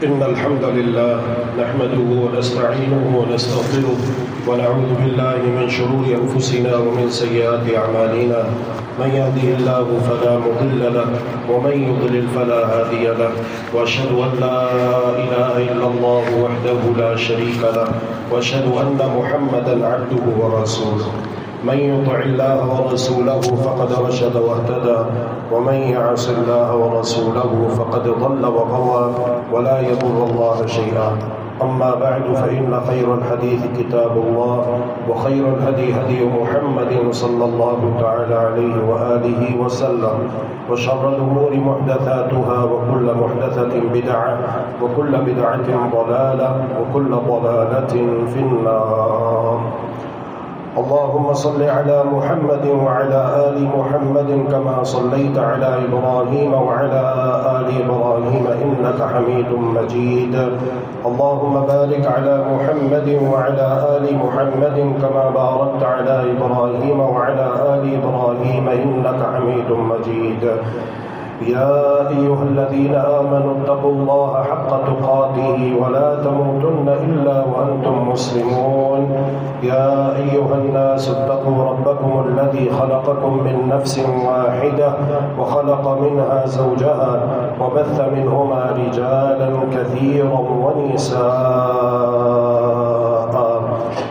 إن الحمد لله نحمده ونستعينه ونستغفره ونعوذ بالله من شرور أنفسنا ومن سيئات أعمالنا من يهده الله فلا مضل له ومن يضلل فلا هادي له وأشهد أن لا إله إلا الله وحده لا شريك له وأشهد أن محمدا عبده ورسوله من يطع الله ورسوله فقد رشد واهتدى ومن يعص الله ورسوله فقد ضل وغوى ولا يضر الله شيئا. أما بعد فإن خير الحديث كتاب الله وخير الهدي هدي محمد صلى الله تعالى عليه وآله وسلم وشر الأمور محدثاتها وكل محدثة بدعة وكل بدعة ضلالة وكل ضلالة في النار. اللهم صل على محمد وعلى آل محمد كما صليت على إبراهيم وعلى آل إبراهيم إنك حميد مجيد. اللهم بارك على محمد وعلى آل محمد كما باركت على إبراهيم وعلى آل إبراهيم إنك حميد مجيد. يا أيها الذين آمنوا اتقوا الله حق تقاته ولا تموتن إلا وأنتم مسلمون. يا أيها الناس اتقوا ربكم الذي خلقكم من نفس واحدة وخلق منها زوجها وبث منهما رجالا كثيرا ونساء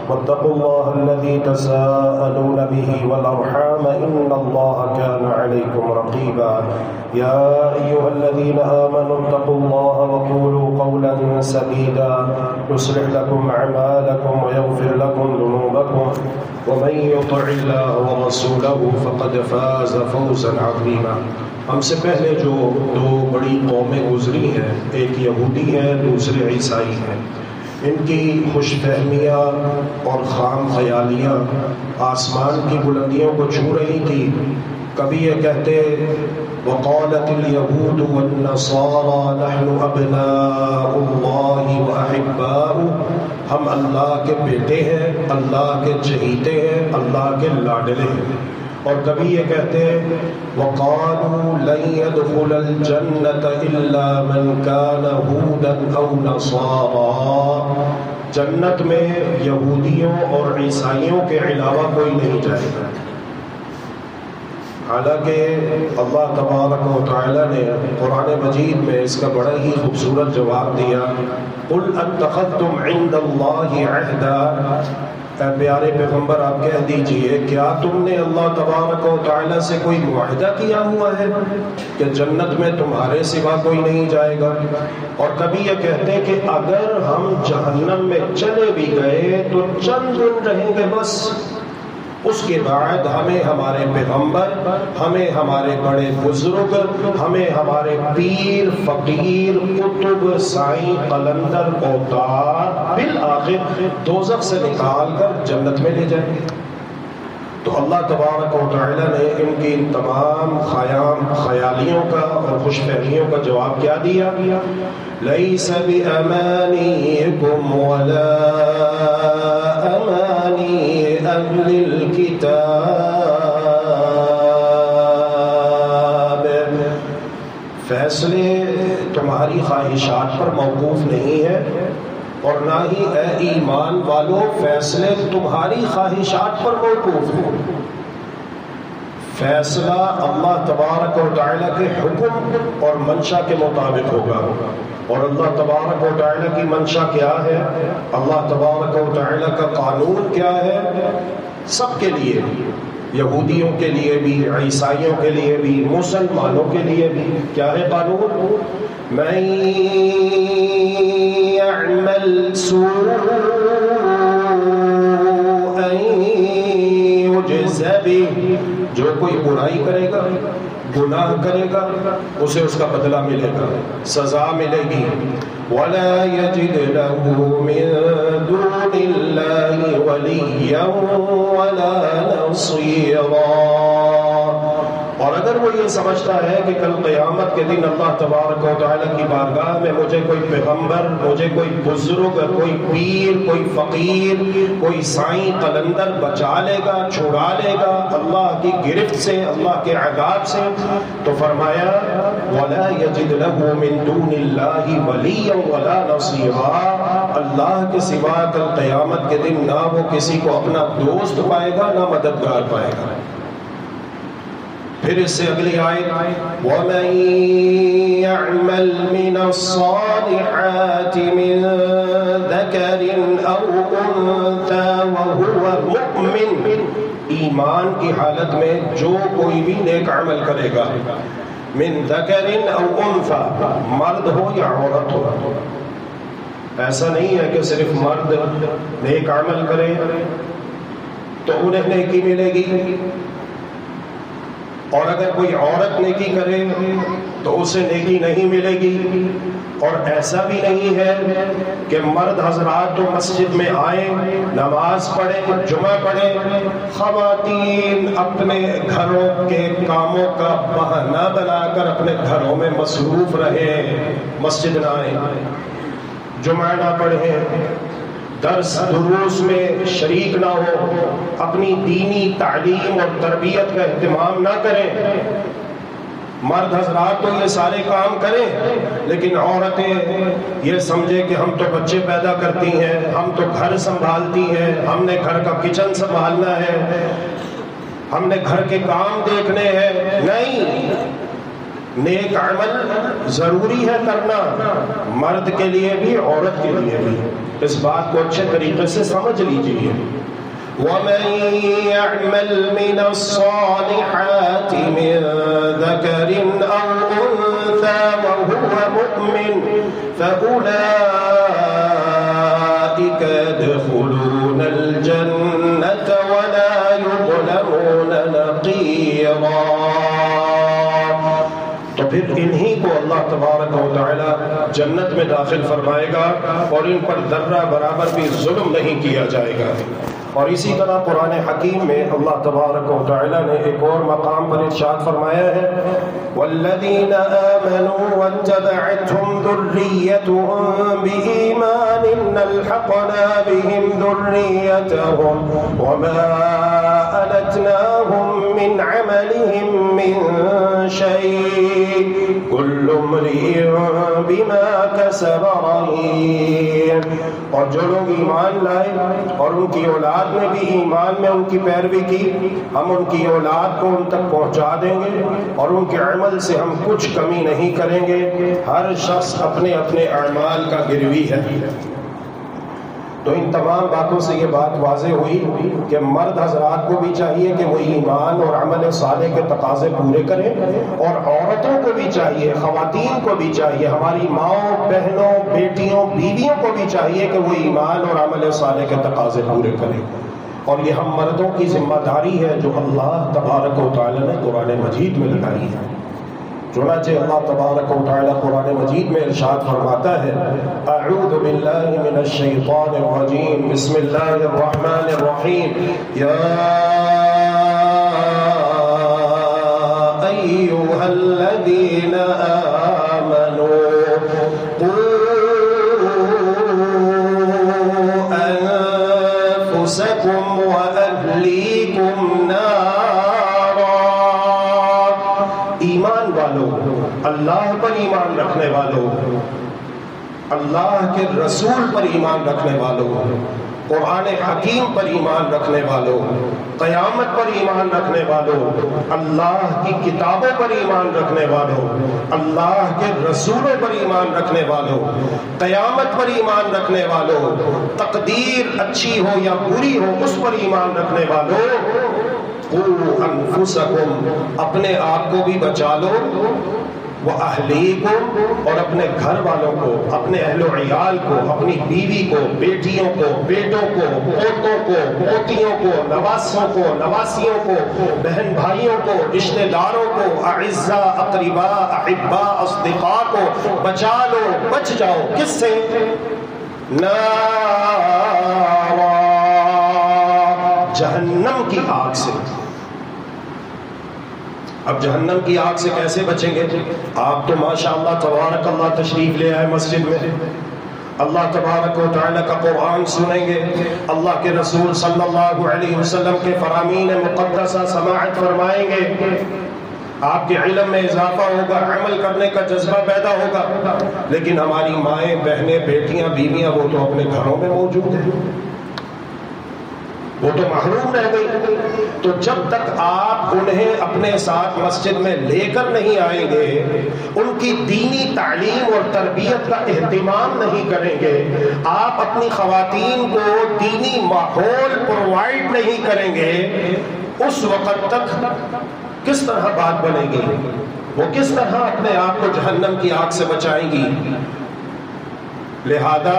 واتقوا الله الذي تساءلون به والأرحام إن الله كان عليكم رقيبا. يا أيها الذين آمنوا اتقوا الله وقولوا قولا سديدا يصلح لكم أعمالكم ويغفر لكم ذنوبكم ومن يطع الله ورسوله فقد فاز فوزا عظيما. ہم سے پہلے جو دو بڑی قومیں گزری ہیں، ایک یہودی ہیں دوسرے عیسائی ہیں، ان کی خوش فہمیاں اور خام خیالیاں آسمان کی بلندیوں کو چھو رہی تھی. کبھی یہ کہتے وقالت اليهود والنصارى نحن ابناء الله واحباؤه، ہم اللہ کے بیٹے ہیں، اللہ کے چہیتے ہیں، اللہ کے لاڈلے ہیں. اور کبھی یہ کہتے وقالوا لن يدخل الجنة الا من كان هودا او نصارى، جنت میں یہودیوں اور عیسائیوں کے علاوہ کوئی نہیں جائے گا. حالانکہ اللہ تبارک و تعالی نے قرآن مجید میں اس کا بڑا ہی خوبصورت جواب دیا. قل اتخذتم عند اللہ عہدا، اے پیارے پیغمبر آپ کہہ دیجئے کیا تم نے اللہ تبارک و تعالی سے کوئی معاہدہ کیا ہوا ہے کہ جنت میں تمہارے سوا کوئی نہیں جائے گا. اور کبھی یہ کہتے ہیں کہ اگر ہم جہنم میں چلے بھی گئے تو چند دن رہیں گے بس، اس کے بعد ہمیں ہمارے پیغمبر، ہمیں ہمارے بڑے بزرگ، ہمیں ہمارے پیر فقیر قطب سائیں قلندر اوتار بالآخر دوزخ سے نکال کر جنت میں لے جائیں گے. تو اللہ تبارک و تعالی نے ان کی تمام خیالیوں کا اور خوش فہمیوں کا جواب کیا دیا؟ لیس بأمانیکم ولا امانی اہل الکتاب، فیصلے تمہاری خواہشات پر موقوف نہیں ہے اور نہ ہی اے ایمان والو فیصلے تمہاری خواہشات پر موقوف ہیں. فیصلہ اللہ تبارک و تعالیٰ کے حکم اور منشا کے مطابق ہوگا. اور اللہ تبارک و تعالیٰ کی منشا کیا ہے، اللہ تبارک و تعالیٰ کا قانون کیا ہے، سب کے لیے، یہودیوں کے لیے بھی، عیسائیوں کے لیے بھی، مسلمانوں کے لیے بھی کیا ہے قانون؟ من يعمل سوءا يجز به، جو کوئی برائی کرے گا، گناہ کرے گا، اسے اس کا بدلہ ملے گا، سزا ملے گی. ولا يجد له من دون الله وليا ولا نصيرا، اور اگر وہ یہ سمجھتا ہے کہ کل قیامت کے دن اللہ تبارک و تعالیٰ کی بارگاہ میں مجھے کوئی پیغمبر، مجھے کوئی بزرگ، کوئی پیر، کوئی فقیر، کوئی سائیں قلندر بچا لے گا، چھڑا لے گا اللہ کی گرفت سے، اللہ کے عذاب سے، تو فرمایا وَلَا يَجِدْ لَهُ مِن دُونِ اللَّهِ وَلِيًّا وَلَا نَصِيرًا، اللہ کے سوا کل قیامت کے دن نہ وہ کسی کو اپنا دوست پائے گا نہ مددگار پائے گا۔ پھر اس سے اگلی آیت وَمَن يَعْمَلْ مِنَ الصَّالِحَاتِ مِن ذَكَرٍ أَوْ أُنثَىٰ وَهُوَ مُؤْمِنٌ، ایمان کی حالت میں جو کوئی بھی نیک عمل کرے گا، من ذکر او انثیٰ، مرد ہو یا عورت ہو، ایسا نہیں ہے کہ صرف مرد نیک عمل کرے تو انہیں نیکی ملے گی، اور اگر کوئی عورت نیکی کرے تو اسے نیکی نہیں ملے گی، اور ایسا بھی نہیں ہے کہ مرد حضرات تو مسجد میں آئیں، نماز پڑھیں، جمعہ پڑھیں، خواتین اپنے گھروں کے کاموں کا بہانہ بنا کر اپنے گھروں میں مصروف رہیں، مسجد نہ آئیں، جمعہ نہ پڑھیں، درس دروس میں شریک نہ ہو، اپنی دینی تعلیم اور تربیت کا اہتمام نہ کریں۔ مرد حضرات تو یہ سارے کام کریں، لیکن عورتیں یہ سمجھے کہ ہم تو بچے پیدا کرتی ہیں، ہم تو گھر سنبھالتی ہیں، ہم نے گھر کا کچن سنبھالنا ہے، ہم نے گھر کے کام دیکھنے ہیں۔ نہیں، نیک عمل ضروری ہے کرنا، مرد کے لیے بھی عورت کے لیے بھی، اس بات کو اچھے طریقے سے سمجھ لیجیے۔ وَمَن يَعْمَلْ مِنَ الصَّالِحَاتِ مِن ذَكَرٍ أَوْ أُنثَىٰ وَهُوَ مُؤْمِنٌ فَأُولَٰئِكَ يَدْخُلُونَ الْجَنَّةَ وَلَا يُظْلَمُونَ نَقِيرًا، تو پھر انہی کو اللہ تبارک و تعالی جنت میں داخل فرمائے گا اور ان پر ذرہ برابر بھی ظلم نہیں کیا جائے گا۔ اور اسی طرح قرآن حکیم میں اللہ تبارک و تعالی نے ایک اور مقام پر ارشاد فرمایا ہے والذین آمنوا واتبعتهم ذریتهم بإیمان الحقنا بهم ذریتهم وما ألتناهم من عملهم من شيء كل امرئ بما كسب رهين، اور جو لوگ ایمان لائے اور ان کی اولاد نے بھی ایمان میں ان کی پیروی کی، ہم ان کی اولاد کو ان تک پہنچا دیں گے اور ان کے عمل سے ہم کچھ کمی نہیں کریں گے، ہر شخص اپنے اپنے اعمال کا گروی ہے۔ تو ان تمام باتوں سے یہ بات واضح ہوئی کہ مرد حضرات کو بھی چاہیے کہ وہ ایمان اور عمل صالح کے تقاضے پورے کریں، اور عورتوں کو بھی چاہیے، خواتین کو بھی چاہیے، ہماری ماؤں، بہنوں، بیٹیوں، بیویوں کو بھی چاہیے کہ وہ ایمان اور عمل صالح کے تقاضے پورے کریں۔ اور یہ ہم مردوں کی ذمہ داری ہے جو اللہ تبارک و تعالی نے قرآن مجید میں لگائی ہے۔ چنانچہ اللہ تبارک و تعالی قرآن مجید میں ارشاد فرماتا ہے اعوذ باللہ من الشیطان الرجیم بسم اللہ الرحمن الرحیم یا ایہا الذین آمنوا قوا انفسکم واہلیکم نارا، ایمان والوں، اللہ پر ایمان رکھنے والوں، اللہ کے رسول پر ایمان رکھنے والوں، قرآن حکیم پر ایمان رکھنے والوں، قیامت پر ایمان رکھنے والوں، اللہ کی کتابوں پر ایمان رکھنے والوں، اللہ کے رسولوں پر ایمان رکھنے والوں، قیامت پر ایمان رکھنے والوں، تقدیر اچھی ہو یا بری ہو اس پر ایمان رکھنے والوں، قوا انفسکم، اپنے آپ کو بھی بچا لو، وَأَهْلِيكُمْ، اور اپنے گھر والوں کو، اپنے اہل و عیال کو، اپنی بیوی کو، بیٹیوں کو، بیٹوں کو، پوتوں کو، پوتیوں کو، نواسوں کو، نواسیوں کو، بہن بھائیوں کو، رشتہ داروں کو، اعزاء، اقرباء، احباء، اصدقاء کو بچا لو، بچ جاؤ، کس سے؟ نارا، جہنم کی آگ سے۔ اب جہنم کی آگ سے کیسے بچیں گے؟ آپ تو ماشاءاللہ تبارک اللہ تشریف لے آئے مسجد میں، اللہ تبارک و تعالیٰ کا قرآن سنیں گے، اللہ کے رسول صلی اللہ علیہ وسلم کے فرامین مقدسہ سماعت فرمائیں گے، آپ کے علم میں اضافہ ہوگا، عمل کرنے کا جذبہ پیدا ہوگا، لیکن ہماری مائیں، بہنیں، بیٹیاں، بیویاں وہ تو اپنے گھروں میں موجود ہیں، وہ تو محروم رہ گئی۔ تو جب تک آپ انہیں اپنے ساتھ مسجد میں لے کر نہیں آئیں گے، ان کی دینی تعلیم اور تربیت کا اہتمام نہیں کریں گے، آپ اپنی خواتین کو دینی ماحول پرووائڈ نہیں کریں گے، اس وقت تک کس طرح بات بنے گی؟ وہ کس طرح اپنے آپ کو جہنم کی آگ سے بچائیں گی؟ لہذا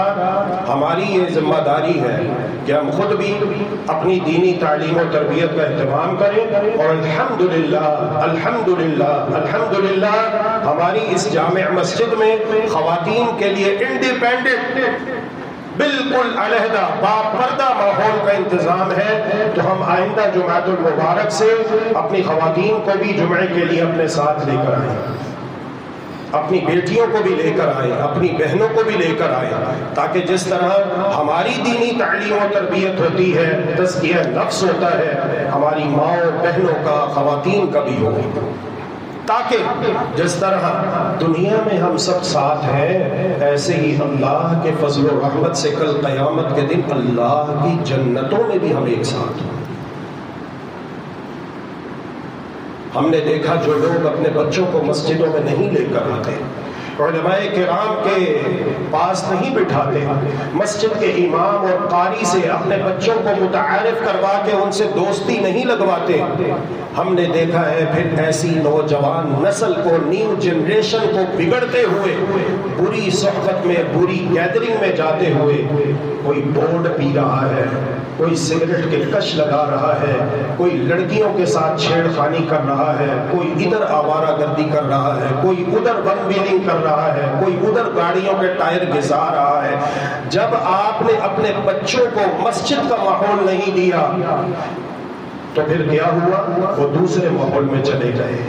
ہماری یہ ذمہ داری ہے کہ ہم خود بھی اپنی دینی تعلیم و تربیت کا اہتمام کریں، اور الحمدللہ الحمدللہ الحمدللہ ہماری اس جامع مسجد میں خواتین کے لیے انڈیپینڈنٹ بالکل علیحدہ باپردہ ماحول کا انتظام ہے۔ تو ہم آئندہ جمعۃ المبارک سے اپنی خواتین کو بھی جمعے کے لیے اپنے ساتھ لے کر آئیں، اپنی بیٹیوں کو بھی لے کر آئیں، اپنی بہنوں کو بھی لے کر آئیں، تاکہ جس طرح ہماری دینی تعلیم و تربیت ہوتی ہے، تزکیہ نفس ہوتا ہے، ہماری ماں بہنوں کا، خواتین کا بھی ہو، تاکہ جس طرح دنیا میں ہم سب ساتھ ہیں، ایسے ہی اللہ کے فضل و رحمت سے کل قیامت کے دن اللہ کی جنتوں میں بھی ہم ایک ساتھ ہیں۔ ہم نے دیکھا جو لوگ اپنے بچوں کو مسجدوں میں نہیں لے کر آتے، علماء کرام کے پاس نہیں بٹھاتے، مسجد کے امام اور قاری سے اپنے بچوں کو متعارف کروا کے ان سے دوستی نہیں لگواتے، ہم نے دیکھا ہے پھر ایسی نوجوان نسل کو، نیو جنریشن کو بگڑتے ہوئے، بری صحبت میں، بری گیدرنگ میں جاتے ہوئے، کوئی بورڈ پی رہا ہے، کوئی سگریٹ کے کش لگا رہا ہے، کوئی لڑکیوں کے ساتھ چھیڑ خانی کر رہا ہے، کوئی ادھر آوارہ گردی کر رہا ہے، کوئی ادھر ون ویلنگ کر رہا ہے، کوئی ادھر گاڑیوں کے ٹائر گھسا رہا ہے۔ جب آپ نے اپنے بچوں کو مسجد کا ماحول نہیں دیا تو پھر کیا ہوا؟ وہ دوسرے ماحول میں چلے گئے،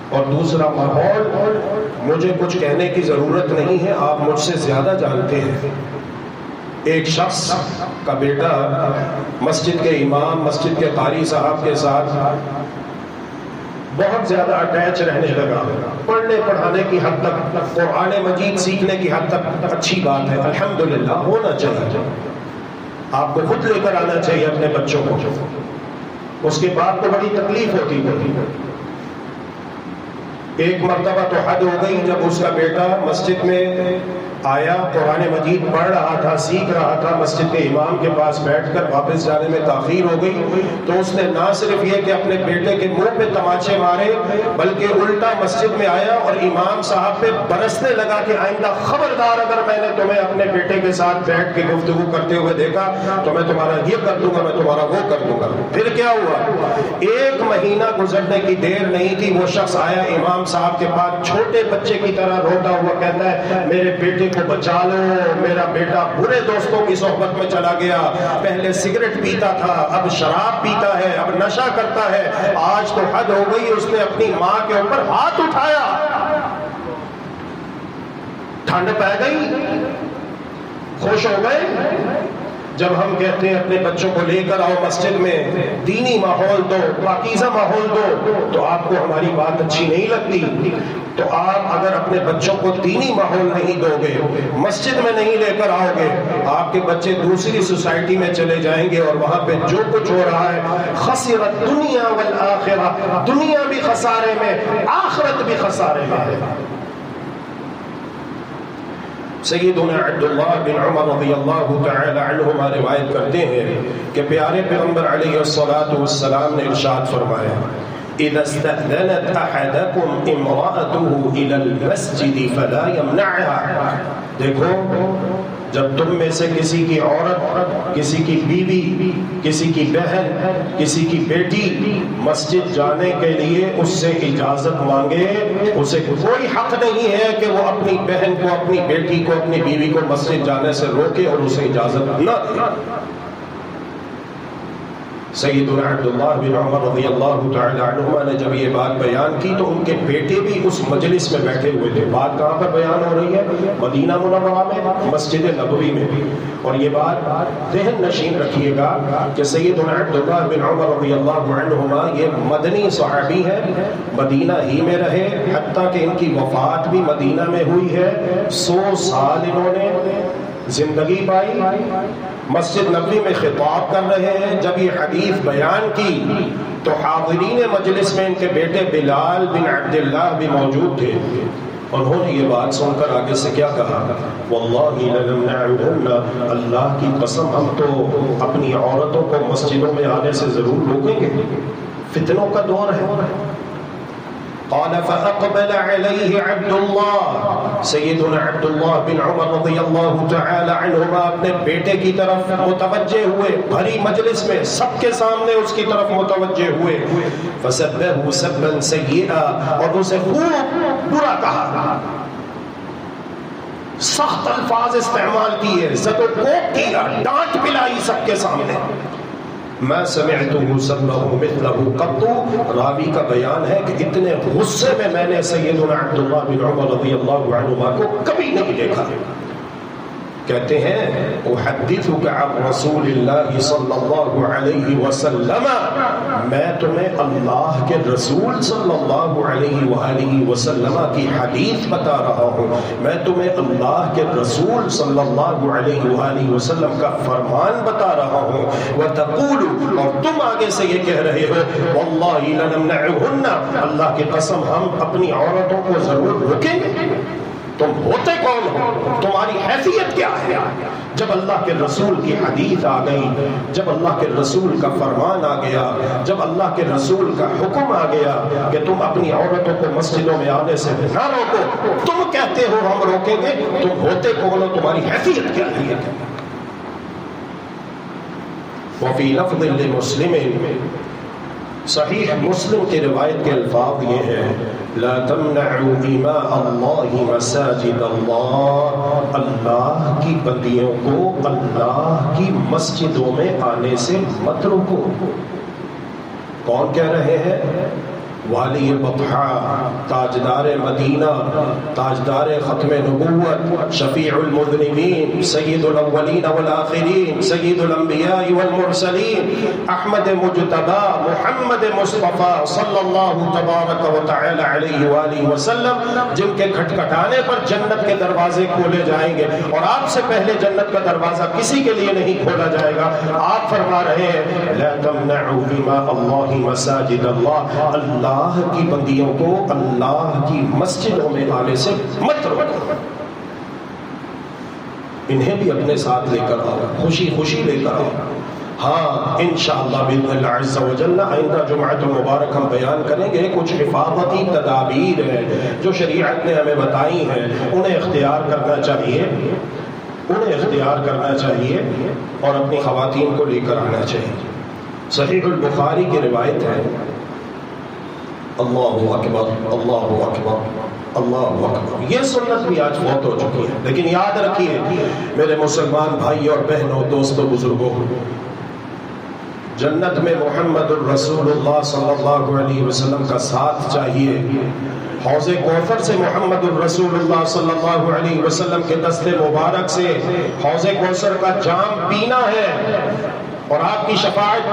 اور دوسرا ماحول مجھے کچھ کہنے کی ضرورت نہیں ہے، آپ مجھ سے زیادہ جانتے ہیں۔ ایک شخص کا بیٹا مسجد کے امام، مسجد کے قاری صاحب کے ساتھ بہت زیادہ اٹیچ رہنے لگا، پڑھنے پڑھانے کی حد تک، قرآن مجید سیکھنے کی حد تک اچھی بات ہے، الحمدللہ ہونا چاہیے، آپ کو خود لے کر آنا چاہیے اپنے بچوں کو۔ اس کے بعد تو بڑی تکلیف ہوتی ہے۔ ایک مرتبہ تو حد ہو گئی، جب اس کا بیٹا مسجد میں آیا، قرآن مجید پڑھ رہا تھا، سیکھ رہا تھا، مسجد کے امام کے پاس بیٹھ کر واپس جانے میں تاخیر ہو گئی، تو اس نے نہ صرف یہ کہ اپنے بیٹے کے منہ پہ تماچے مارے، بلکہ الٹا مسجد میں آیا اور امام صاحب پہ برسنے لگا کہ آئندہ خبردار اگر میں نے تمہیں اپنے بیٹے کے ساتھ بیٹھ کے گفتگو کرتے ہوئے دیکھا تو میں تمہارا یہ کر دوں گا، میں تمہارا وہ کر دوں گا۔ پھر کیا ہوا؟ 1 مہینہ گزرنے کی دیر نہیں تھی، وہ شخص آیا امام صاحب کے پاس چھوٹے بچے کی طرح روتا ہوا، کہتا ہے میرے بیٹے کو بچا لو، میرا بیٹا برے دوستوں کی صحبت میں چلا گیا، پہلے سگریٹ پیتا تھا، اب شراب پیتا ہے، اب نشہ کرتا ہے، آج تو حد ہو گئی، اس نے اپنی ماں کے اوپر ہاتھ اٹھایا۔ ٹھنڈ پہ گئی، خوش ہو گئے۔ جب ہم کہتے ہیں اپنے بچوں کو لے کر آؤ مسجد میں، دینی ماحول دو، پاکیزہ ماحول دو، تو آپ کو ہماری بات اچھی نہیں لگتی۔ تو آپ اگر اپنے بچوں کو دینی ماحول نہیں دو گے، مسجد میں نہیں لے کر آؤ گے، آپ کے بچے دوسری سوسائٹی میں چلے جائیں گے، اور وہاں پہ جو کچھ ہو رہا ہے، خسرت دنیا والآخرہ، دنیا بھی خسارے میں، آخرت بھی خسارے میں ہے۔ سیدنا عبداللہ بن عمر رضی اللہ تعالی عنہما روایت کرتے ہیں کہ پیارے پیغمبر علیہ الصلوۃ والسلام نے ارشاد فرمایا، اذا استأذنت احدكم امرأته الى المسجد فلا يمنعها۔ دیکھو، جب تم میں سے کسی کی عورت، کسی کی بیوی، کسی کی بہن، کسی کی بیٹی مسجد جانے کے لیے اس سے اجازت مانگے، اسے کوئی حق نہیں ہے کہ وہ اپنی بہن کو، اپنی بیٹی کو، اپنی بیوی کو مسجد جانے سے روکے اور اسے اجازت نہ دے۔ سیدنا عبداللہ بن عمر رضی اللہ تعالی عنہما نے جب یہ بات بیان کی تو ان کے بیٹے بھی اس مجلس میں بیٹھے ہوئے تھے. بات کہاں پر بیان ہو رہی ہے؟ مدینہ منورہ میں، مسجد نبوی میں. اور یہ بات ذہن نشین رکھیے گا کہ سیدنا عبداللہ بن عمر رضی اللہ عنہما یہ مدنی صحابی ہیں، مدینہ ہی میں رہے، حتیٰ کہ ان کی وفات بھی مدینہ میں ہوئی ہے. 100 سال انہوں نے زندگی پائی، مسجد نبوی میں خطاب کر رہے ہیں. جب یہ حدیث بیان کی تو حاضرین مجلس میں ان کے بیٹے بلال بن عبداللہ بھی موجود تھے. انہوں نے یہ بات سن کر آگے سے کیا کہا؟ واللہ لنمنعہن، اللہ کی قسم ہم تو اپنی عورتوں کو مسجدوں میں آنے سے ضرور روکیں گے، فتنوں کا دور ہے. قال فأقبل عليه عبد الله، سیدنا عبداللہ بن عمر رضی اللہ تعالی عنہما اپنے بیٹے کی طرف متوجہ ہوئے، بھری مجلس میں سب کے سامنے اس کی طرف متوجہ ہوئے. فسبه سبا سیئا، اور اسے خوب برا کہا، سخت الفاظ استعمال کیے، زد و کوب کیا، ڈانٹ پلائی سب کے سامنے. ما سمعته سبه مثله قط، راوی کا بیان ہے کہ اتنے غصے میں نے سیدنا عبداللہ بن عمر رضی اللہ عنہما کو کبھی نہیں دیکھا. کہتے ہیں احدثک عن رسول اللہ صلی اللہ علیہ وسلم، میں تمہیں اللہ کے رسول صلی اللہ علیہ وآلہ وسلم کی حدیث بتا رہا ہوں، میں تمہیں اللہ کے رسول صلی اللہ علیہ وآلہ وسلم کا فرمان بتا رہا ہوں. وتقول، اور تم آگے سے یہ کہہ رہے ہو واللہ لنمنعہن، اللہ کی قسم ہم اپنی عورتوں کو ضرور روکیں گے. تم ہوتے کون ہو؟ تمہاری حیثیت کیا ہے؟ جب اللہ کے رسول کی حدیث آ گئی، جب اللہ کے رسول کا فرمان آ گیا، جب اللہ کے رسول کا حکم آ گیا کہ تم اپنی عورتوں کو مسجدوں میں آنے سے نہ روکو، تم کہتے ہو ہم روکیں گے. تم ہوتے کون ہو؟ تمہاری حیثیت کیا ہے؟ وفی لفظ لمسلم، صحیح مسلم کی روایت کے الفاظ یہ ہیں لا تمنعوا إماء اللہ مساجد اللہ، اللہ کی بندیوں کو اللہ کی مسجدوں میں آنے سے مت روکو. کون کہہ رہے ہیں؟ والی بطحاء، تاجدار مدینہ، تاجدار ختم نبوت، شفیع المذنبین، سید الاولین والآخرین، سید الانبیاء والمرسلین، احمد مجتبی محمد مصطفیٰ صلی اللہ تبارک و تعالی علیہ وآلہ وسلم، جن کے کھٹکھٹانے پر جنت کے دروازے کھولے جائیں گے اور آپ سے پہلے جنت کا دروازہ کسی کے لیے نہیں کھولا جائے گا. آپ فرما رہے ہیں لا تمنعوا إماء اللہ مساجد اللہ، اللہ کی بندیوں کو اللہ کی مسجدوں میں آنے سے مت روکو. انہیں بھی اپنے ساتھ لے کر آؤ، خوشی خوشی لے کر آؤ. ہاں انشاءاللہ باذن اللہ عز و جل آئندہ جمعۃ المبارک ہم بیان کریں گے کچھ حفاظتی تدابیر ہیں جو شریعت نے ہمیں بتائی ہیں، انہیں اختیار کرنا چاہیے، انہیں اختیار کرنا چاہیے اور اپنی خواتین کو لے کر آنا چاہیے. صحیح البخاری کی روایت ہے، اللہ اکبر اللہ اکبر اللہ اکبر. یہ سنت بھی آج بہت ہو چکی ہے، لیکن یاد رکھیے میرے مسلمان بھائی اور بہنوں، دوستوں، بزرگوں، جنت میں محمد الرسول اللہ صلی اللہ علیہ وسلم کا ساتھ چاہیے. حوض کوثر سے محمد الرسول اللہ صلی اللہ علیہ وسلم کے دست مبارک سے حوض کوثر کا جام پینا ہے اور آپ کی شفاعت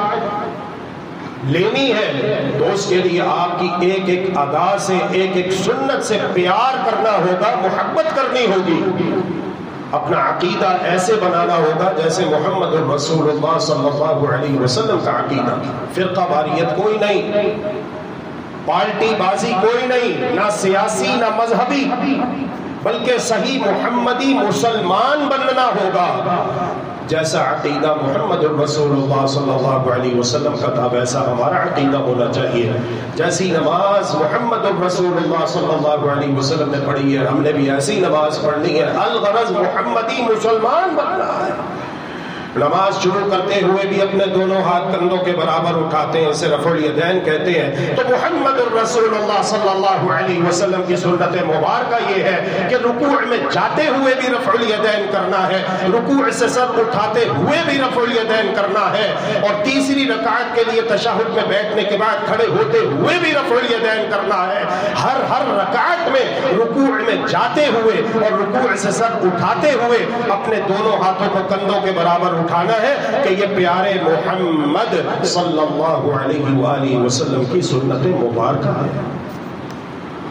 لینی ہے، تو اس کے لیے آپ کی ایک ایک ادا سے، ایک ایک سنت سے پیار کرنا ہوگا، محبت کرنی ہوگی. اپنا عقیدہ ایسے بنانا ہوگا جیسے محمد الرسول اللہ صلی اللہ علیہ وسلم کا عقیدہ. فرقہ واریت کوئی نہیں، پارٹی بازی کوئی نہیں، نہ سیاسی نہ مذہبی، بلکہ صحیح محمدی مسلمان بننا ہوگا. جیسا عقیدہ محمد الرسول اللہ صلی اللہ علیہ وسلم کا تھا ویسا ہمارا عقیدہ ہونا چاہیے. جیسی نماز محمد الرسول اللہ صلی اللہ علیہ وسلم نے پڑھی ہے، ہم نے بھی ایسی نماز پڑھنی ہے. الغرض محمدی مسلمان بننا ہے. نماز شروع کرتے ہوئے بھی اپنے دونوں ہاتھ کندھوں کے برابر اٹھاتے ہیں، اسے رفع الیدین کہتے ہیں۔ تو محمد الرسول اللہ صلی اللہ علیہ وسلم کی سنت مبارکہ یہ ہے کہ رکوع میں جاتے ہوئے بھی رفع الیدین کرنا ہے، رکوع سے سر اٹھاتے ہوئے بھی رفع الیدین کرنا ہے، اور تیسری رکعت کے لیے تشہد میں بیٹھنے کے بعد کھڑے ہوتے ہوئے بھی رفع الیدین کرنا ہے۔ ہر رکعت میں رکوع میں جاتے ہوئے اور رکوع سے سر اٹھاتے ہوئے اپنے دونوں ہاتھوں کو کندھوں کے برابر اٹھانا ہے کہ یہ پیارے محمد صلی اللہ علیہ وآلہ وسلم کی سنت مبارکہ ہے۔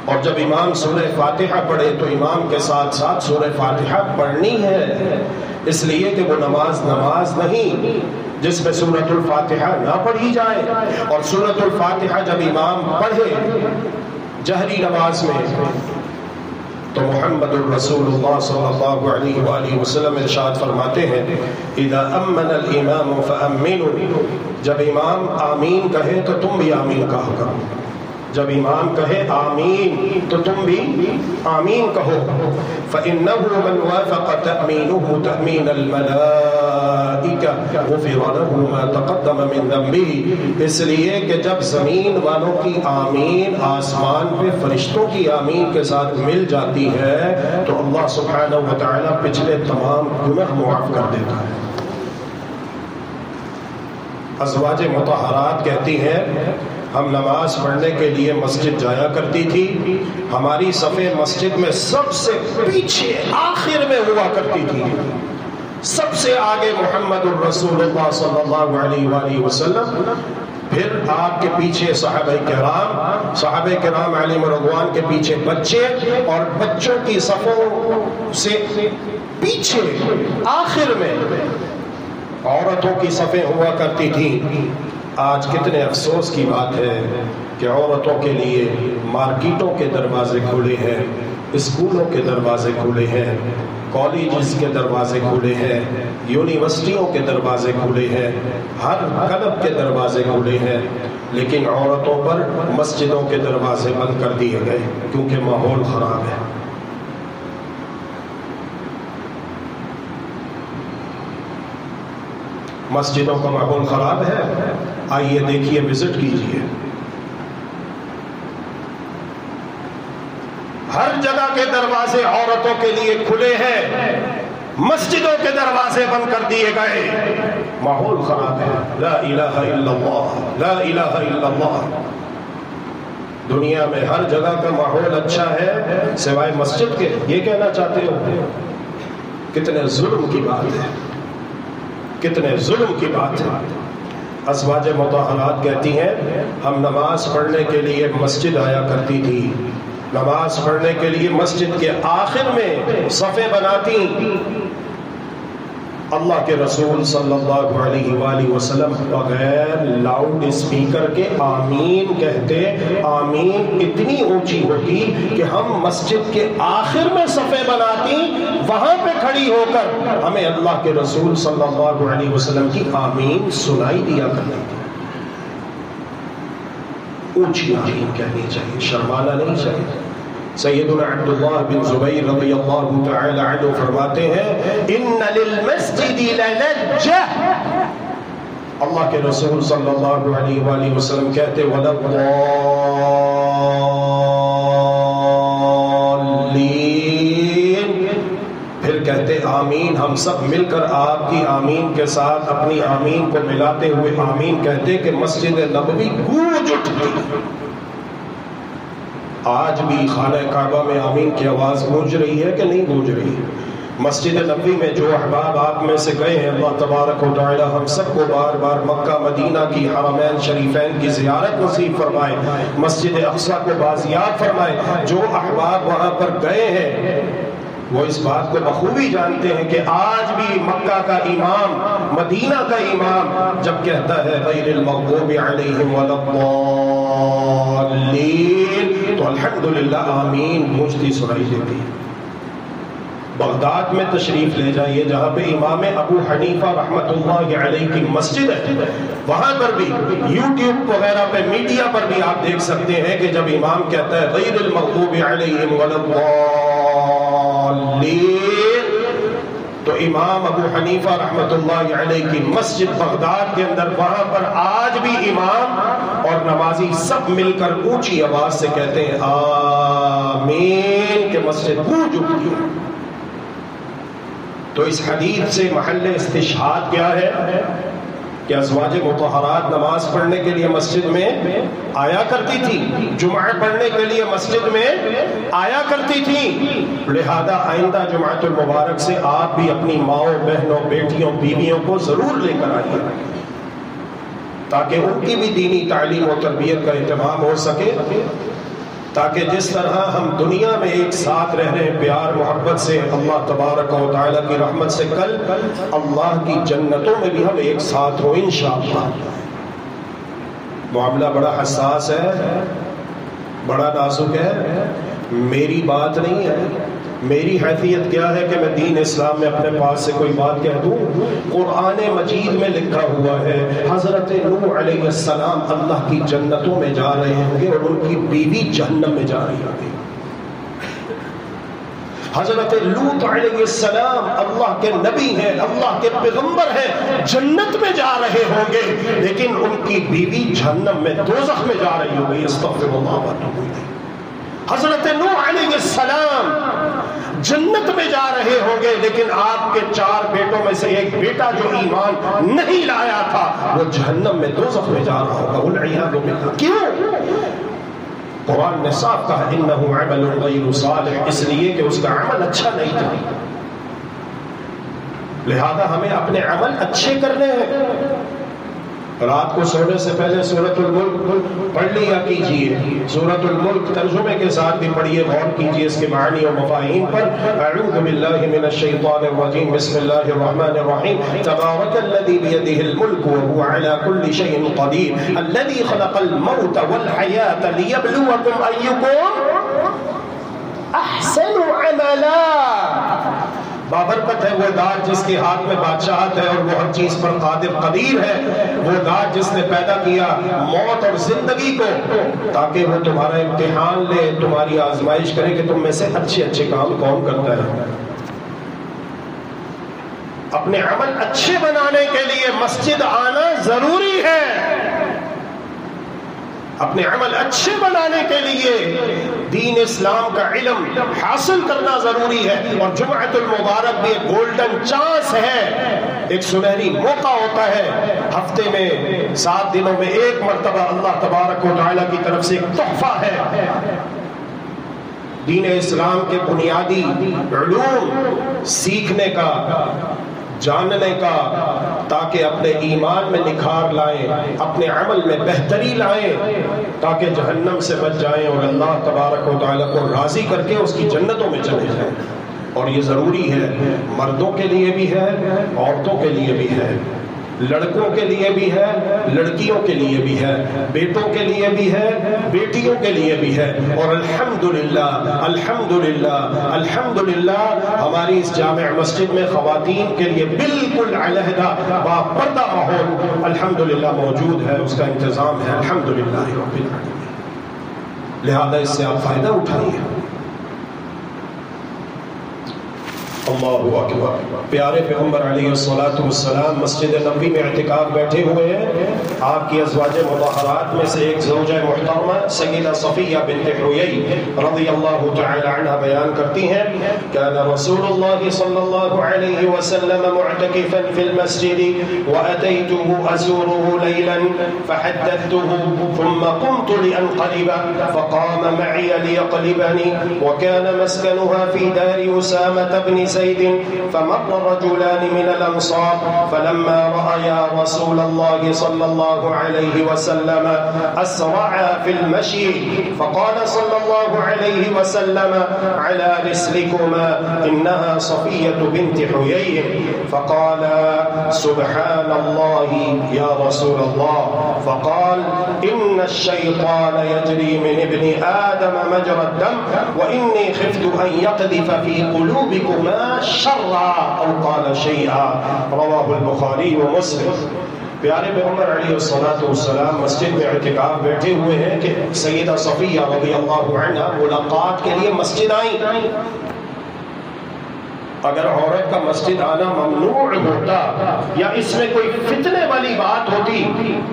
اور جب امام سورہ فاتحہ پڑھے تو امام کے ساتھ ساتھ سورہ فاتحہ پڑھنی ہے، اس لیے کہ وہ نماز نہیں جس میں سورۃ الفاتحہ نہ پڑھی جائے۔ اور سورۃ الفاتحہ جب امام پڑھے جہری نماز میں تو محمد الرسول اللہ صلی اللہ علیہ وآلہ وسلم ارشاد فرماتے ہیں اذا امن الامام فامنوا، جب امام آمین کہے تو تم بھی آمین کہا کرو، جب امام کہے آمین تو تم بھی آمین کہو۔ فإنه من وافق تأمينه تأمين الملائكة غفر له ما تقدم من ذنبه، اس لیے کہ جب زمین والوں کی آمین آسمان پہ فرشتوں کی آمین کے ساتھ مل جاتی ہے تو اللہ سبحانہ وتعالی پچھلے تمام گناہ معاف کر دیتا ہے۔ ازواج مطہرات کہتی ہیں ہم نماز پڑھنے کے لیے مسجد جایا کرتی تھی، ہماری صف مسجد میں سب سے پیچھے آخر میں ہوا کرتی تھی، سب سے آگے محمد الرسول اللہ صلی اللہ علیہ وآلہ وسلم، پھر آپ کے پیچھے صحابہ کرام علیہم رضوان کے پیچھے بچے، اور بچوں کی صفوں سے پیچھے آخر میں عورتوں کی صفیں ہوا کرتی تھیں۔ آج کتنے افسوس کی بات ہے کہ عورتوں کے لیے مارکیٹوں کے دروازے کھلے ہیں، اسکولوں کے دروازے کھلے ہیں، کالجز کے دروازے کھلے ہیں، یونیورسٹیوں کے دروازے کھلے ہیں، ہر کلب کے دروازے کھلے ہیں، لیکن عورتوں پر مسجدوں کے دروازے بند کر دیے گئے کیونکہ ماحول خراب ہے۔ مسجدوں کا ماحول خراب ہے، آئیے دیکھیے، وزٹ کیجیے، ہر جگہ کے دروازے عورتوں کے لیے کھلے ہیں، مسجدوں کے دروازے بند کر دیے گئے، ماحول خراب ہے۔ لا الہ الا اللہ، لا الہ الا اللہ۔ دنیا میں ہر جگہ کا ماحول اچھا ہے سوائے مسجد کے، یہ کہنا چاہتے ہو؟ کتنے ظلم کی بات ہے، کتنے ظلم کی بات ہے۔ ازواج مطہرات کہتی ہیں ہم نماز پڑھنے کے لیے مسجد آیا کرتی تھی، نماز پڑھنے کے لیے مسجد کے آخر میں صفیں بناتی، اللہ کے رسول صلی اللہ علیہ وآلہ وسلم بغیر لاؤڈ اسپیکر کے آمین کہتے، آمین اتنی اونچی ہوتی کہ ہم مسجد کے آخر میں صفیں بناتی، وہاں پہ کھڑی ہو کر ہمیں اللہ کے رسول صلی اللہ علیہ وسلم کی آمین سنائی دیا کرتی تھی۔ اونچی آمین کہنی چاہیے، شرمانا نہیں چاہیے۔ سیدنا عبداللہ بن زبیر رضی اللہ تعالی عنہ فرماتے ہیں ان للمسجد للجہ، اللہ کے رسول صلی اللہ علیہ وآلہ وسلم کہتے وللضالین، پھر کہتے آمین، ہم سب مل کر آپ کی آمین کے ساتھ اپنی آمین کو ملاتے ہوئے آمین کہتے کہ مسجد نبوی گونج اٹھتی۔ آج بھی خانہ کعبہ میں آمین کی آواز گونج رہی ہے کہ نہیں گونج رہی ہے؟ مسجد نبوی میں جو احباب آپ میں سے گئے ہیں، اللہ تبارک و تعالی ہم سب کو بار بار مکہ مدینہ کی حرمین شریفین کی زیارت نصیب فرمائے، مسجد اقصیٰ کو بازیاب فرمائے۔ جو احباب وہاں پر گئے ہیں وہ اس بات کو بخوبی جانتے ہیں کہ آج بھی مکہ کا امام، مدینہ کا امام جب کہتا ہے غیر المغضوب علیہم ولا الضالین تو الحمدللہ آمین گونجتی سنائی دیتی ہے۔ بغداد میں تشریف لے جائیے جہاں پہ امام ابو حنیفہ رحمۃ اللہ علیہ کی مسجد ہے، وہاں پر بھی یوٹیوب وغیرہ پہ میڈیا پر بھی آپ دیکھ سکتے ہیں کہ جب امام کہتا ہے غیر المغضوب علیہم ولا الضالین تو امام ابو حنیفہ رحمۃ اللہ علیہ کی مسجد بغداد کے اندر، وہاں پر آج بھی امام اور نمازی سب مل کر اونچی آواز سے کہتے ہیں آمین کہ مسجد گونج اٹھتی ہے۔ تو اس حدیث سے محل استشہاد کیا ہے کہ ازواج مطہرات نماز پڑھنے کے لیے مسجد میں آیا کرتی تھی، جمعہ پڑھنے کے لیے مسجد میں آیا کرتی تھی۔ لہذا آئندہ جمعۃ المبارک سے آپ بھی اپنی ماؤں، بہنوں، بیٹیوں، بیویوں کو ضرور لے کر آئیے تاکہ ان کی بھی دینی تعلیم و تربیت کا اہتمام ہو سکے، تاکہ جس طرح ہم دنیا میں ایک ساتھ رہ رہے ہیں پیار محبت سے، اللہ تبارک و تعالیٰ کی رحمت سے کل اللہ کی جنتوں میں بھی ہم ایک ساتھ ہوں انشاءاللہ۔ معاملہ بڑا حساس ہے، بڑا نازک ہے، میری بات نہیں ہے، میری حیثیت کیا ہے کہ میں دین اسلام میں اپنے پاس سے کوئی بات کہہ دوں؟ قرآن مجید میں لکھا ہوا ہے حضرت نوح علیہ السلام اللہ کی جنتوں میں جا رہے ہوں گے اور ان کی بیوی جہنم میں جا رہی ہوگی۔ حضرت لوط علیہ السلام اللہ کے نبی ہیں، اللہ کے پیغمبر ہیں، جنت میں جا رہے ہوں گے لیکن ان کی بیوی جہنم میں، دوزخ میں جا رہی ہوگی۔ استغفر اللہ واتوب الیہ۔ حضرت نوح علیہ السلام جنت میں جا رہے ہوں گے لیکن آپ کے 4 بیٹوں میں سے ایک بیٹا جو ایمان نہیں لایا تھا وہ جہنم میں، دوزخ میں جا رہا ہوگا۔ والعیاذ باللہ۔ کیوں؟ قرآن نے صاف کہا انہ عمل غیر صالح، اس لیے کہ اس کا عمل اچھا نہیں تھا۔ لہذا ہمیں اپنے عمل اچھے کرنے ہیں۔ رات کو سونے سے پہلے سورۃ الملک پڑھ لیا کیجیے، سورۃ الملک ترجمے کے ساتھ بھی پڑھیے، غور کیجیے اس کے معنی و مفاہیم پر۔ اعوذ باللہ من الشیطان الرجیم، بسم اللہ الرحمن الرحیم۔ تبارک الذی بیدہ الملک وهو علی کل شیء قدیر، الذی خلق الموت والحیاۃ لیبلوکم ایکم احسن عملا۔ بابرکت ہے وہ ذات جس کے ہاتھ میں بادشاہت ہے اور وہ ہر چیز پر قادر قدیر ہے، وہ ذات جس نے پیدا کیا موت اور زندگی کو تاکہ وہ تمہارا امتحان لے، تمہاری آزمائش کرے کہ تم میں سے اچھے اچھے کام کون کرتا ہے۔ اپنے عمل اچھے بنانے کے لیے مسجد آنا ضروری ہے، اپنے عمل اچھے بنانے کے لیے دین اسلام کا علم حاصل کرنا ضروری ہے، اور جمعۃ المبارک بھی ایک گولڈن چانس ہے، ایک سنہری موقع ہوتا ہے ہفتے میں 7 دنوں میں ایک مرتبہ اللہ تبارک و تعالیٰ کی طرف سے ایک تحفہ ہے دین اسلام کے بنیادی علوم سیکھنے کا، جاننے کا، تاکہ اپنے ایمان میں نکھار لائیں، اپنے عمل میں بہتری لائیں، تاکہ جہنم سے بچ جائیں اور اللہ تبارک و تعالیٰ کو راضی کر کے اس کی جنتوں میں چلے جائیں۔ اور یہ ضروری ہے، مردوں کے لیے بھی ہے، عورتوں کے لیے بھی ہے، لڑکوں کے لیے بھی ہے، لڑکیوں کے لیے بھی ہے، بیٹوں کے لیے بھی ہے، بیٹیوں کے لیے بھی ہے۔ اور الحمدللہ الحمدللہ الحمدللہ ہماری اس جامع مسجد میں خواتین کے لیے بالکل علیحدہ باپردہ ماحول الحمدللہ موجود ہے، اس کا انتظام ہے الحمدللہ رب العالمین۔ لہذا اس سے آپ فائدہ اٹھائیے۔ اللہ اکبر۔ پیارے پیغمبر علیہ الصلوۃ والسلام مسجد نبوی میں اعتکاف بیٹھے ہوئے ہیں۔ آپ کی ازواج مطہرات میں سے ایک زوجہ محترمہ سیدہ صفیہ بنت حیی رضی اللہ تعالی عنہا بیان کرتی ہیں کان رسول اللہ صلی اللہ علیہ وسلم معتکفا فی المسجد واتیته ازوره لیلا فحدثته ثم قمت لانقلب فقام معي ليقلبني وكان مسكنها في دار أسامة بن زيد فمر رجلان من الأنصار فلما رأيا رسول الله صلى الله عليه وسلم أسرعا في المشي فقال صلى الله عليه وسلم على رسلكما إنها صفية بنت حيي فقال سبحان الله يا رسول الله فقال إن الشيطان يجري من ابن آدم مجرى الدم وإني خفت أن يقذف في قلوبكما شرعا او قال شيئا رواه البخاری ومسلم۔ پیارے پیغمبر علیہ الصلوۃ والسلام مسجد میں اعتکاف بیٹھے ہوئے ہیں کہ سیدہ صفیہ رضی اللہ عنہا ملاقات کے لیے مسجد آئیں۔ اگر عورت کا مسجد آنا ممنوع ہوتا یا اس میں کوئی فتنے والی بات ہوتی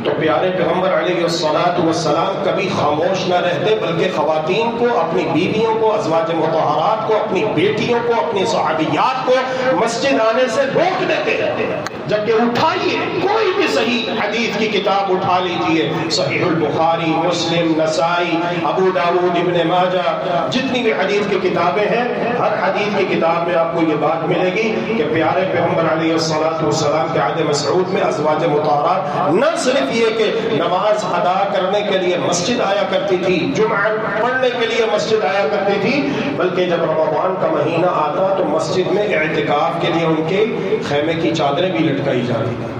تو پیارے پیغمبر علیہ الصلوۃ والسلام کبھی خاموش نہ رہتے، بلکہ خواتین کو، اپنی بیویوں کو، ازواج مطہرات کو، اپنی بیٹیوں کو، اپنی صحابیات کو مسجد آنے سے روک دیتے رہتے ہیں۔ جبکہ اٹھائیے کوئی بھی صحیح حدیث کی کتاب اٹھا لیجئے، صحیح البخاری، مسلم، نسائی، ابو داؤد، ابن ماجہ، جتنی بھی حدیث کی کتابیں ہیں، ہر حدیث کی کتاب میں آپ کو یہ بات ملے گی کہ پیارے پیغمبر علیہ الصلوۃ والسلام کے عہد مسعود میں ازواج مطہرات نہ صرف یہ کہ نماز ادا کرنے کے لیے مسجد آیا کرتی تھی، جمعہ پڑھنے کے لیے مسجد آیا کرتی تھی، بلکہ جب رمضان کا مہینہ آتا تو مسجد میں اعتکاف کے لیے ان کے خیمے کی چادریں بھی لٹکائی جاتی تھی،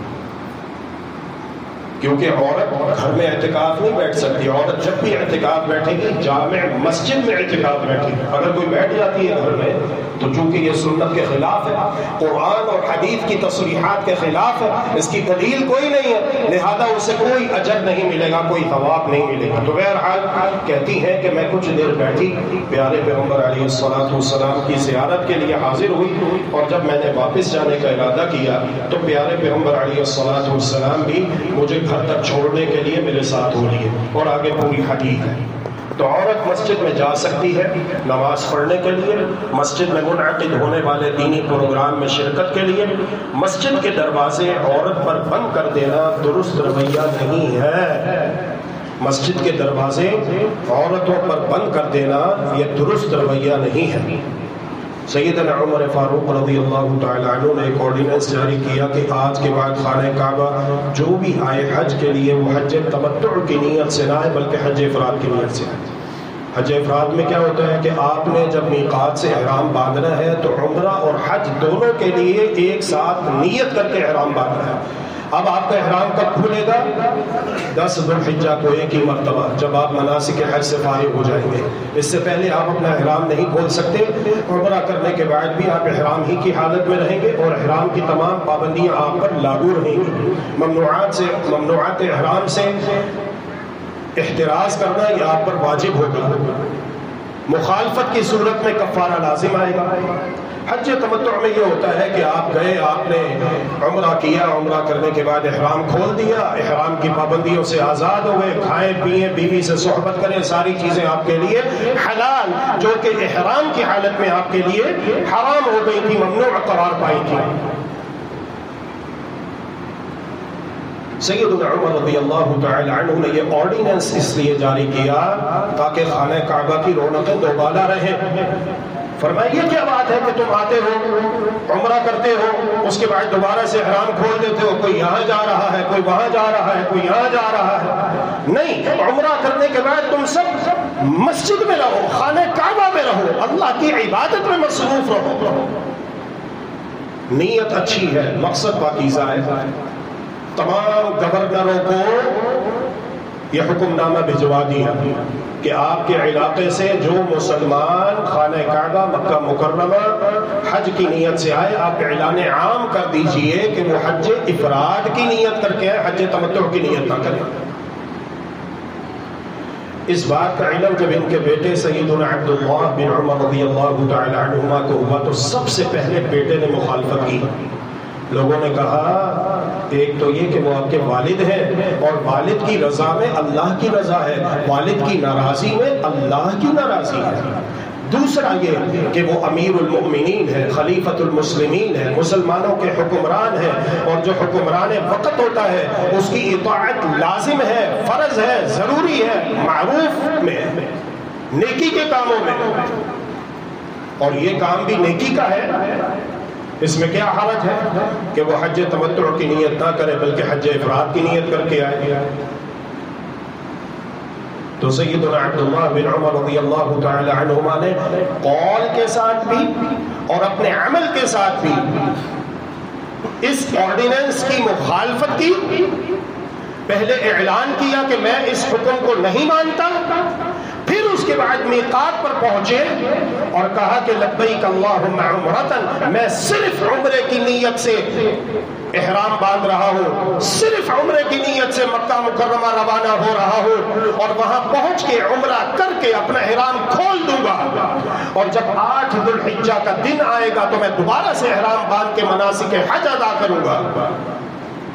کیونکہ عورت گھر میں اعتکاف نہیں بیٹھ سکتی۔ عورت جب بھی اعتکاف بیٹھے گی جامع مسجد میں اعتکاف بیٹھے گی۔ اگر کوئی بیٹھ جاتی ہے گھر میں تو چونکہ یہ سنت کے خلاف ہے، قرآن اور حدیث کی تصریحات کے خلاف ہے، اس کی دلیل کوئی نہیں ہے، لہذا اسے کوئی اجر نہیں ملے گا، کوئی ثواب نہیں ملے گا۔ تو بہرحال کہتی ہے کہ میں کچھ دیر بیٹھی، پیارے پیغمبر علیہ الصلوۃ والسلام کی زیارت کے لیے حاضر ہوئی، اور جب میں نے واپس جانے کا ارادہ کیا تو پیارے پیغمبر علیہ الصلوۃ والسلام بھی مجھے گھر تک چھوڑنے کے لیے میرے ساتھ ہو لیے، اور آگے پوری حدیث ہے۔ تو عورت مسجد میں جا سکتی ہے نماز پڑھنے کے لیے، مسجد میں منعقد ہونے والے دینی پروگرام میں شرکت کے لیے۔ مسجد کے دروازے عورت پر بند کر دینا درست رویہ نہیں ہے۔ مسجد کے دروازے عورتوں پر بند کر دینا یہ درست رویہ نہیں ہے۔ سیدنا عمر فاروق رضی اللہ تعالی عنہ نے ایک آرڈیننس جاری کیا کہ آج کے بعد خانہ کعبہ جو بھی آئے حج کے لیے وہ حج تمتع کی نیت سے نہ آئے بلکہ حج افراد کی نیت سے آئے۔ حج افراد میں کیا ہوتا ہے کہ آپ نے جب میقات سے احرام باندھنا ہے تو عمرہ اور حج دونوں کے لیے ایک ساتھ نیت کر کے احرام باندھنا ہے۔ اب آپ کا احرام کب کھلے گا؟ 10 ذو الحجہ کو ایک ہی مرتبہ، جب آپ مناسک حج سے فارغ ہو جائیں گے۔ اس سے پہلے آپ اپنا احرام نہیں کھول سکتے۔ عمرہ کرنے کے بعد بھی آپ احرام ہی کی حالت میں رہیں گے اور احرام کی تمام پابندیاں آپ پر لاگو رہیں گی۔ ممنوعات احرام سے احتراز کرنا یہ آپ پر واجب ہوگا۔ مخالفت کی صورت میں کفارہ لازم آئے گا۔ حج تمتع میں یہ ہوتا ہے کہ آپ گئے، آپ نے عمرہ کیا، عمرہ کرنے کے بعد احرام کھول دیا، احرام کی پابندیوں سے آزاد ہو گئے، کھائیں پیئیں، بیوی سے صحبت کریں، ساری چیزیں آپ کے لیے حلال جو کہ احرام کی حالت میں آپ کے لیے حرام ہو گئی تھی، ممنوع قرار پائی تھی۔ سیدنا عمر رضی اللہ تعالی عنہ نے یہ آرڈیننس اس لیے جاری کیا تاکہ خانہ کعبہ کی رونقیں دوبالا رہیں۔ فرمایا یہ کیا بات ہے کہ تم آتے ہو، عمرہ کرتے ہو، اس کے بعد دوبارہ سے احرام کھول دیتے ہو، کوئی یہاں جا رہا ہے، کوئی وہاں جا رہا ہے، کوئی یہاں جا رہا ہے۔ نہیں، عمرہ کرنے کے بعد تم سب مسجد میں رہو، خانہ کعبہ میں رہو، اللہ کی عبادت میں مصروف رہو۔ نیت اچھی ہے، مقصد پاکیزہ ہے۔ تمام گورنروں کو یہ حکم نامہ بھجوا دیا کہ آپ کے علاقے سے جو مسلمان خانہ کعبہ مکہ مکرمہ حج کی نیت سے آئے، آپ اعلان عام کر دیجئے کہ وہ حج افراد کی نیت کر کے حج تمتع کی نیت نہ کریں۔ اس بات کا علم جب ان کے بیٹے سیدنا عبداللہ بن عمر رضی اللہ تعالی عنہما کو ہوا تو سب سے پہلے بیٹے نے مخالفت کی۔ لوگوں نے کہا ایک تو یہ کہ وہ آپ کے والد ہیں اور والد کی رضا میں اللہ کی رضا ہے، والد کی ناراضی میں اللہ کی ناراضی ہے۔ دوسرا یہ کہ وہ امیر المؤمنین ہے، خلیفۃ المسلمین ہے، مسلمانوں کے حکمران ہیں، اور جو حکمران وقت ہوتا ہے اس کی اطاعت لازم ہے، فرض ہے، ضروری ہے، معروف میں، نیکی کے کاموں میں، اور یہ کام بھی نیکی کا ہے۔ اس میں کیا حرج ہے کہ وہ حج تمتع کی نیت نہ کرے بلکہ حج افراد کی نیت کر کے آئے؟ تو سیدنا عبداللہ بن عمر رضی اللہ تعالی عنہما نے قول کے ساتھ بھی اور اپنے عمل کے ساتھ بھی اس آرڈیننس کی مخالفت کی۔ پہلے اعلان کیا کہ میں اس حکم کو نہیں مانتا، پھر اس اس کے بعد میقات پر پہنچے اور کہا کہ لبیک اللہم عمرتن، میں صرف عمرے کی نیت سے احرام باندھ رہا ہوں، صرف عمرے کی نیت سے مکہ مکرمہ روانہ ہو رہا ہوں، اور وہاں پہنچ کے عمرہ کر کے اپنا احرام کھول دوں گا، اور جب 8 ذو الحجہ کا دن آئے گا تو میں دوبارہ سے احرام باندھ کے مناسک حج ادا کروں گا۔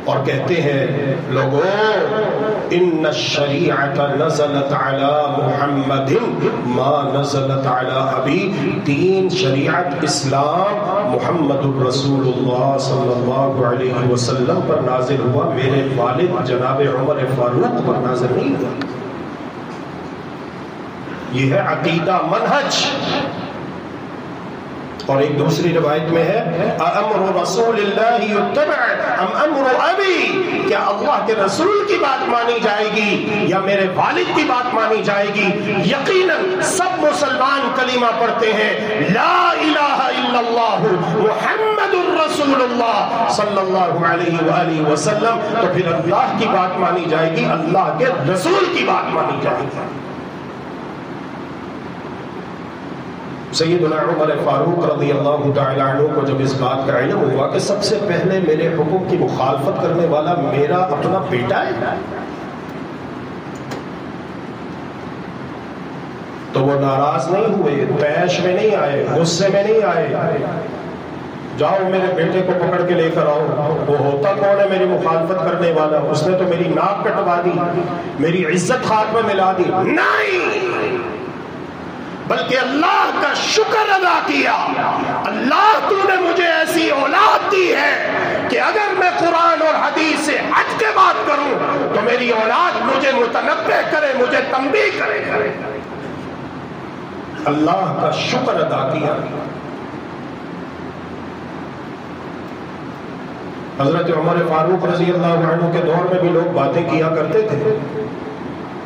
اور کہتے ہیں لوگوں، ان الشریعت نزلت علی محمد ما نزلت علی ابی، دین شریعت اسلام محمد الرسول اللہ صلی اللہ علیہ وسلم پر نازل ہوا، میرے والد جناب عمر فاروق پر نازل نہیں ہوا۔ یہ ہے عقیدہ، منہج۔ اور ایک دوسری روایت میں ہے امر رسول اللہ یتبع ام امر ابی، کیا اللہ کے رسول کی بات مانی جائے گی یا میرے والد کی بات مانی جائے گی؟ یقیناً سب مسلمان کلمہ پڑھتے ہیں لا الہ الا اللہ محمد الرسول اللہ صلی اللہ علیہ وآلہ وسلم، تو پھر اللہ کی بات مانی جائے گی، اللہ کے رسول کی بات مانی جائے گی۔ سیدنا عمر فاروق رضی اللہ تعالیٰ عنہ کو جب اس بات کا علم ہوا کہ سب سے پہلے میرے حکم کی مخالفت کرنے والا میرا اپنا بیٹا ہے، تو وہ ناراض نہیں ہوئے، طیش میں نہیں آئے، غصے میں نہیں آئے، جاؤ میرے بیٹے کو پکڑ کے لے کر آؤ، وہ ہوتا کون ہے میری مخالفت کرنے والا، اس نے تو میری ناک کٹوا دی، میری عزت خاک میں ملا دی۔ نہیں، بلکہ اللہ کا شکر ادا کیا، اللہ تو نے مجھے ایسی اولاد دی ہے کہ اگر میں قرآن اور حدیث سے ہٹ کے بات کروں تو میری اولاد مجھے متنبہ کرے، مجھے تنبیہ کرے۔ اللہ کا شکر ادا کیا۔ حضرت عمر فاروق رضی اللہ عنہ کے دور میں بھی لوگ باتیں کیا کرتے تھے،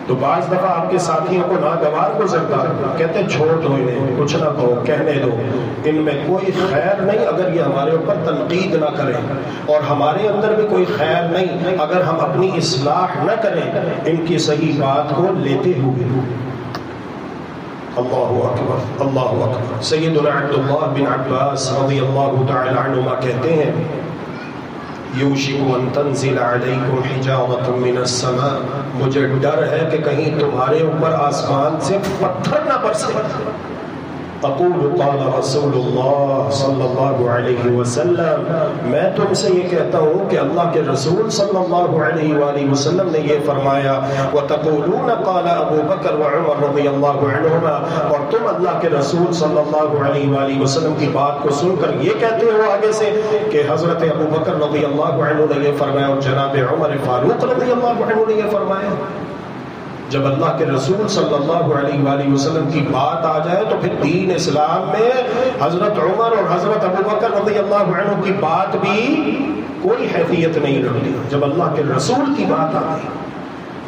تو بعض دفعہ آپ کے ساتھیوں کو ناگوار گزرتا، کہتے چھوڑ دو انہیں، کچھ نہ کہو، کہنے دو، ان میں کوئی خیر نہیں اگر یہ ہمارے اوپر تنقید نہ کریں، اور ہمارے اندر بھی کوئی خیر نہیں اگر ہم اپنی اصلاح نہ کریں ان کی صحیح بات کو لیتے ہوئے۔ اللہ اکبر، اللہ اکبر۔ سیدنا عبداللہ بن عباس رضی اللہ تعالی عنہما کہتے ہیں یوشک ان تنزل علیکم حجارۃ من السماء، مجھے ڈر ہے کہ کہیں تمہارے اوپر آسمان سے پتھر نہ برسے۔ اقول قال رسول اللہ صلی اللہ علیہ وسلم، میں تم سے یہ کہتا ہوں کہ اللہ کے رسول صلی اللہ علیہ وآلہ وسلم نے یہ فرمایا، وتقولون قال ابو بکر وعمر رضی اللہ عنہما، اور تم اللہ کے رسول صلی اللہ علیہ وآلہ وسلم کی بات کو سن کر یہ کہتے ہو آگے سے کہ حضرت ابو بکر رضی اللہ عنہ نے یہ فرمایا اور جناب عمر فاروق رضی اللہ عنہ نے یہ فرمایا۔ جب اللہ کے رسول صلی اللہ علیہ وآلہ وسلم کی بات آ جائے تو پھر دین اسلام میں حضرت عمر اور حضرت ابو بکر رضی اللہ عنہ کی بات بھی کوئی حیثیت نہیں رکھتی۔ جب اللہ کے رسول کی بات آتی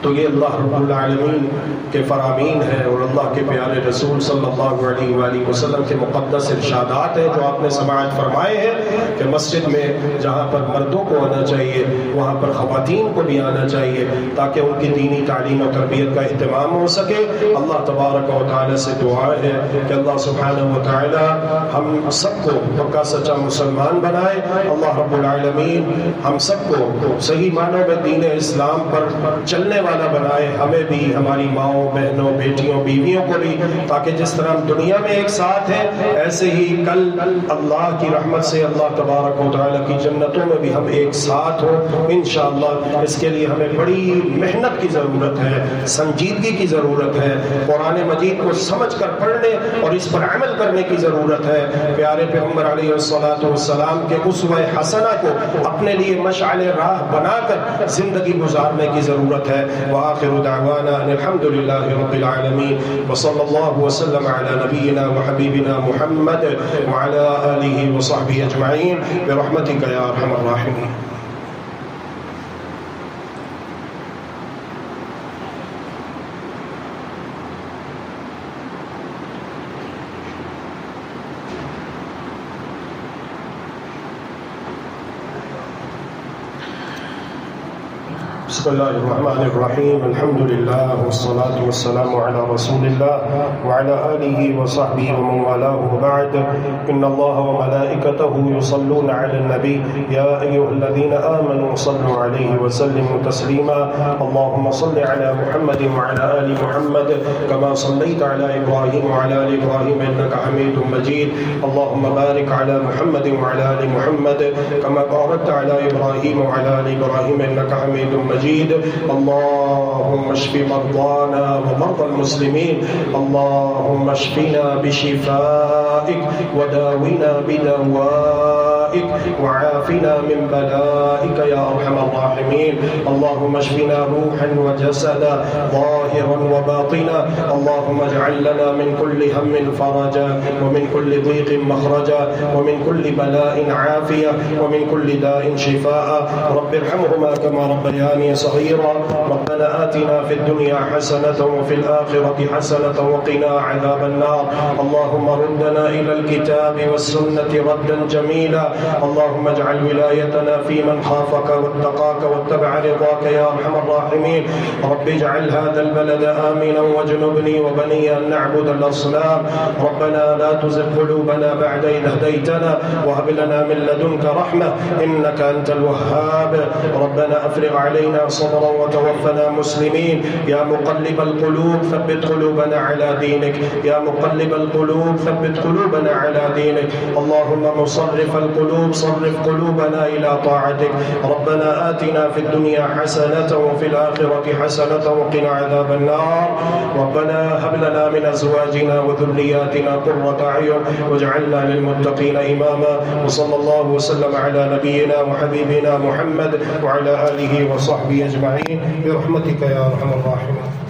تو یہ اللہ رب العالمین کے فرامین ہے اور اللہ کے پیارے رسول صلی اللہ علیہ وآلہ وسلم کے مقدس ارشادات ہیں جو آپ نے سماعت فرمائے ہیں کہ مسجد میں جہاں پر مردوں کو آنا چاہیے وہاں پر خواتین کو بھی آنا چاہیے تاکہ ان کی دینی تعلیم و تربیت کا اہتمام ہو سکے۔ اللہ تبارک و تعالی سے دعا ہے کہ اللہ سبحانہ و تعالی ہم سب کو پکا سچا مسلمان بنائے۔ اللہ رب العالمین ہم سب کو صحیح معنوں میں دین اسلام پر چلنے والا بنائے، ہمیں بھی، ہماری ماؤں بہنوں بیٹیوں بیویوں کو بھی، تاکہ جس طرح ہم دنیا میں ایک ساتھ ہیں ایسے ہی کل اللہ کی رحمت سے اللہ تبارک و تعالی کی جنتوں میں بھی ہم ایک ساتھ ہوں انشاءاللہ۔ اس کے لیے ہمیں بڑی محنت کی ضرورت ہے، سنجیدگی کی ضرورت ہے، قرآن مجید کو سمجھ کر پڑھنے اور اس پر عمل کرنے کی ضرورت ہے۔ پیارے پیغمبر علیہ الصلوۃ والسلام کے اسوہ حسنہ کو اپنے لیے مشعل راہ بنا کر زندگی گزارنے کی ضرورت ہے۔ وآخر دعوانا ان الحمد للہ رب العالمین وصلی اللہ وسلم علی نبینا وحبیبنا محمد وعلی آلہ وصحبہ اجمعین برحمتک یا ارحم الراحمین۔ بسم الله الرحمن الرحيم. الحمد لله والصلاة والسلام على رسول الله وعلى آله وصحبه ومن والاه وبعد. إن الله وملائكته يصلون على النبي يا أيها الذين آمنوا صلوا عليه وسلموا تسليما. اللهم صل على محمد وعلى آل محمد كما صليت على إبراهيم وعلى آل إبراهيم إنك حميد مجيد. اللهم بارك على محمد وعلى آل محمد كما باركت على إبراهيم وعلى آل إبراهيم إنك حميد مجيد. اللهم اشف مرضانا ومرضى المسلمين. اللهم اشفنا بشفائك وداونا بدوائك وعافنا من بلائك يا أرحم الراحمين. اللهم اشفنا روحا وجسدا ظاهرا وباطنا. اللهم اجعل لنا من كل هم فرجا ومن كل ضيق مخرجا ومن كل بلاء عافية ومن كل داء شفاء. رب ارحمهما كما ربياني صغيرا. ربنا آتنا في الدنيا حسنة وفي الآخرة حسنة وقنا عذاب النار. اللهم ردنا إلى الكتاب والسنة ردا جميلا. اللهم اجعل ولايتنا في من خافك واتقاك واتبع رضاك يا أرحم الراحمين. رب اجعل هذا البلد آمنا واجنبني وبني أن نعبد الأصنام. ربنا لا تزغ قلوبنا بعد إذ هديتنا وهب لنا من لدنك رحمة إنك أنت الوهاب. ربنا أفرغ علينا صبرا وتوفنا مسلمين. يا مقلب القلوب ثبت قلوبنا على دينك. يا مقلب القلوب ثبت قلوبنا على دينك. اللهم مصرف القلوب صرف قلوبنا إلى طاعتك. ربنا آتنا في الدنيا حسنة وفي الآخرة حسنة وقنا عذاب النار. ربنا هب لنا من أزواجنا وذرياتنا قرة أعين واجعلنا للمتقين إماما. وصلى الله وسلم على نبينا وحبيبنا محمد وعلى آله وصحبه أجمعين برحمتك يا أرحم الراحمين.